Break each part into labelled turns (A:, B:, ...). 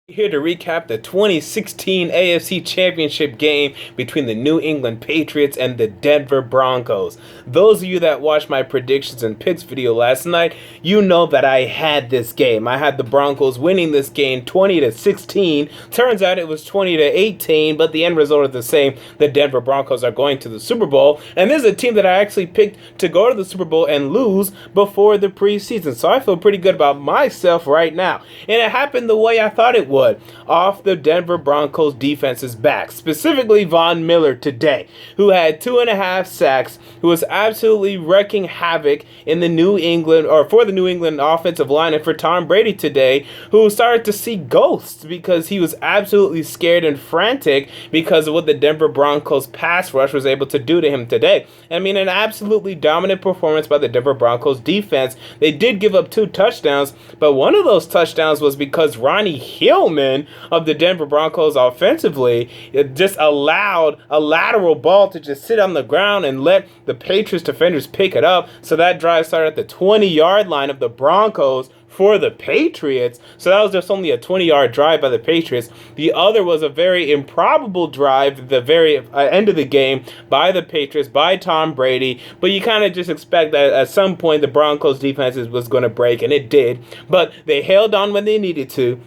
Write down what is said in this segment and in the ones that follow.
A: Here to recap the 2016 AFC Championship game between the New England Patriots and the Denver Broncos. Those of you that watched my predictions and picks video last night, you know that I had this game. I had the Broncos winning this game 20-16. Turns out it was 20-18, but the end result is the same. The Denver Broncos are going to the Super Bowl, and this is a team that I actually picked to go to the Super Bowl and lose before the preseason. So I feel pretty good about myself right now. And it happened the way I thought it would. Off the Denver Broncos defense's back, specifically Von Miller today, who had 2.5 sacks, who was absolutely wreaking havoc in the New England, or for the New England offensive line, and for Tom Brady today, who started to see ghosts because he was absolutely scared and frantic because of what the Denver Broncos pass rush was able to do to him today. I mean, an absolutely dominant performance by the Denver Broncos defense. They did give up 2 touchdowns, but one of those touchdowns was because Ronnie Hill of the Denver Broncos offensively just allowed a lateral ball to just sit on the ground and let the Patriots defenders pick it up. So that drive started at the 20-yard line of the Broncos for the Patriots. So that was just only a 20-yard drive by the Patriots. The other was a very improbable drive at the very end of the game by the Patriots, by Tom Brady. But you kind of just expect that at some point the Broncos defense was going to break, and it did. But they held on when they needed to.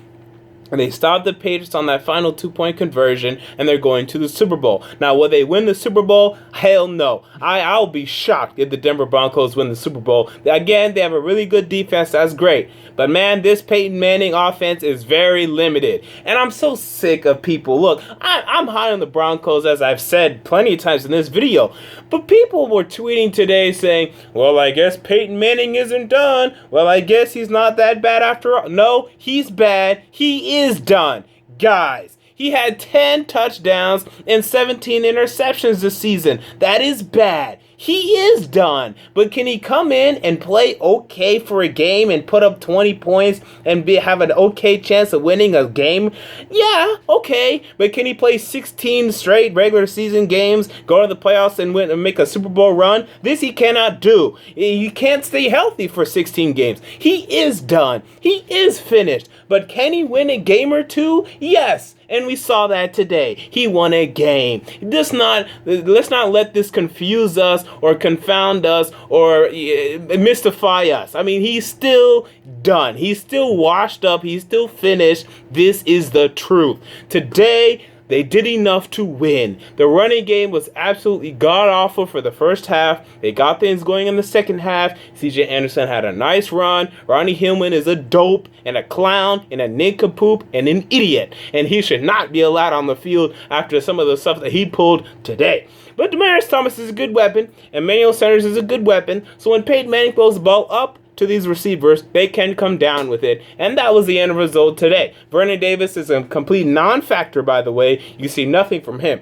A: And they stopped the Patriots on that final 2-point conversion, and they're going to the Super Bowl. Now, will they win the Super Bowl? Hell no. I'll be shocked if the Denver Broncos win the Super Bowl. Again, they have a really good defense. That's great. But, man, this Peyton Manning offense is very limited. And I'm so sick of people. Look, I'm high on the Broncos, as I've said plenty of times in this video. But people were tweeting today saying, well, I guess Peyton Manning isn't done. Well, I guess he's not that bad after all. No, he's bad. He is done. Guys, he had 10 touchdowns and 17 interceptions this season. That is bad. He is done. But can he come in and play okay for a game and put up 20 points and have an okay chance of winning a game? Yeah, okay. But can he play 16 straight regular season games, go to the playoffs and win and make a Super Bowl run? This he cannot do. You can't stay healthy for 16 games. He is done. He is finished. But can he win a game or two? Yes. And we saw that today. He won a game. Let's not let this confuse us or confound us or mystify us. I mean, he's still done. He's still washed up. He's still finished. This is the truth. Today, they did enough to win. The running game was absolutely god-awful for the first half. They got things going in the second half. C.J. Anderson had a nice run. Ronnie Hillman is a dope and a clown and a nincompoop and an idiot. And he should not be allowed on the field after some of the stuff that he pulled today. But Demaryius Thomas is a good weapon. Emmanuel Sanders is a good weapon. So when Peyton Manning throws the ball up to these receivers, they can come down with it. And that was the end result today. Vernon Davis is a complete non-factor, by the way. You see nothing from him.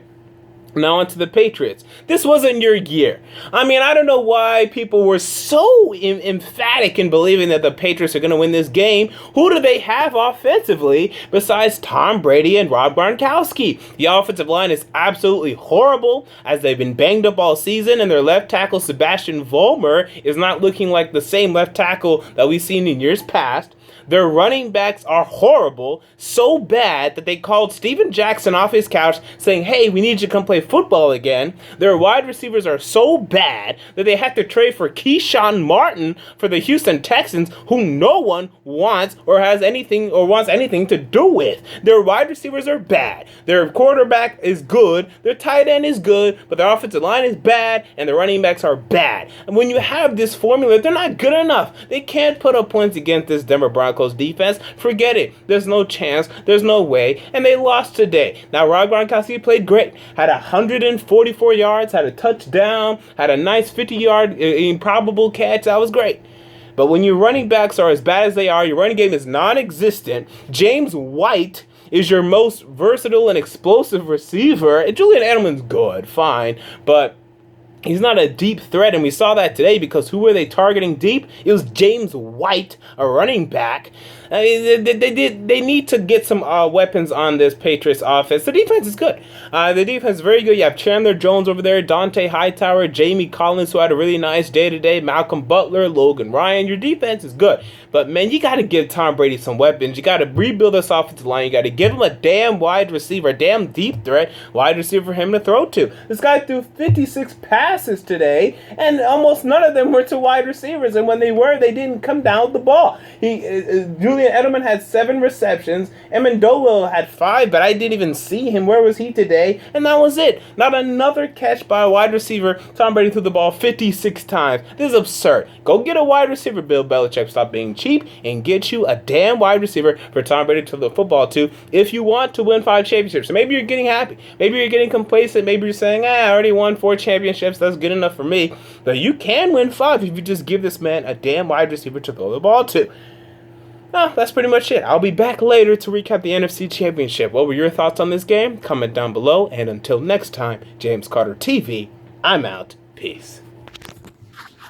A: Now on to the Patriots. This wasn't your year. I mean, I don't know why people were so emphatic in believing that the Patriots are going to win this game. Who do they have offensively besides Tom Brady and Rob Gronkowski? The offensive line is absolutely horrible, as they've been banged up all season, and their left tackle, Sebastian Vollmer, is not looking like the same left tackle that we've seen in years past. Their running backs are horrible, so bad that they called Steven Jackson off his couch saying, hey, we need you to come play football again. Their wide receivers are so bad that they had to trade for Keyshawn Martin for the Houston Texans, who no one wants or has anything or wants anything to do with. Their wide receivers are bad. Their quarterback is good. Their tight end is good, but their offensive line is bad, and the running backs are bad. And when you have this formula, they're not good enough. They can't put up points against this Denver Broncos defense. Forget it. There's no chance. There's no way. And they lost today. Now, Rob Gronkowski played great. Had 144 yards, had a touchdown, had a nice 50-yard improbable catch. That was great. But when your running backs are as bad as they are, your running game is non-existent. James White is your most versatile and explosive receiver. And Julian Edelman's good, fine, but he's not a deep threat, and we saw that today because who were they targeting deep? It was James White, a running back. I mean, they need to get some weapons on this Patriots offense. The defense is good. The defense is very good. You have Chandler Jones over there, Dante Hightower, Jamie Collins, who had a really nice day today, Malcolm Butler, Logan Ryan. Your defense is good. But, man, you got to give Tom Brady some weapons. You got to rebuild this offensive line. You got to give him a damn wide receiver, a damn deep threat wide receiver for him to throw to. This guy threw 56 passes today, and almost none of them were to wide receivers. And when they were, they didn't come down with the ball. Julian Edelman had 7 receptions. Amendola had 5, but I didn't even see him. Where was he today? And that was it. Not another catch by a wide receiver. Tom Brady threw the ball 56 times. This is absurd. Go get a wide receiver, Bill Belichick. Stop being cheap and get you a damn wide receiver for Tom Brady to throw the football to if you want to win 5 championships. So maybe you're getting happy. Maybe you're getting complacent. Maybe you're saying, I already won 4 championships. That's good enough for me. But you can win 5 if you just give this man a damn wide receiver to throw the ball to. Well, that's pretty much it. I'll be back later to recap the NFC Championship. What were your thoughts on this game? Comment down below. And until next time, James Carter TV, I'm out. Peace.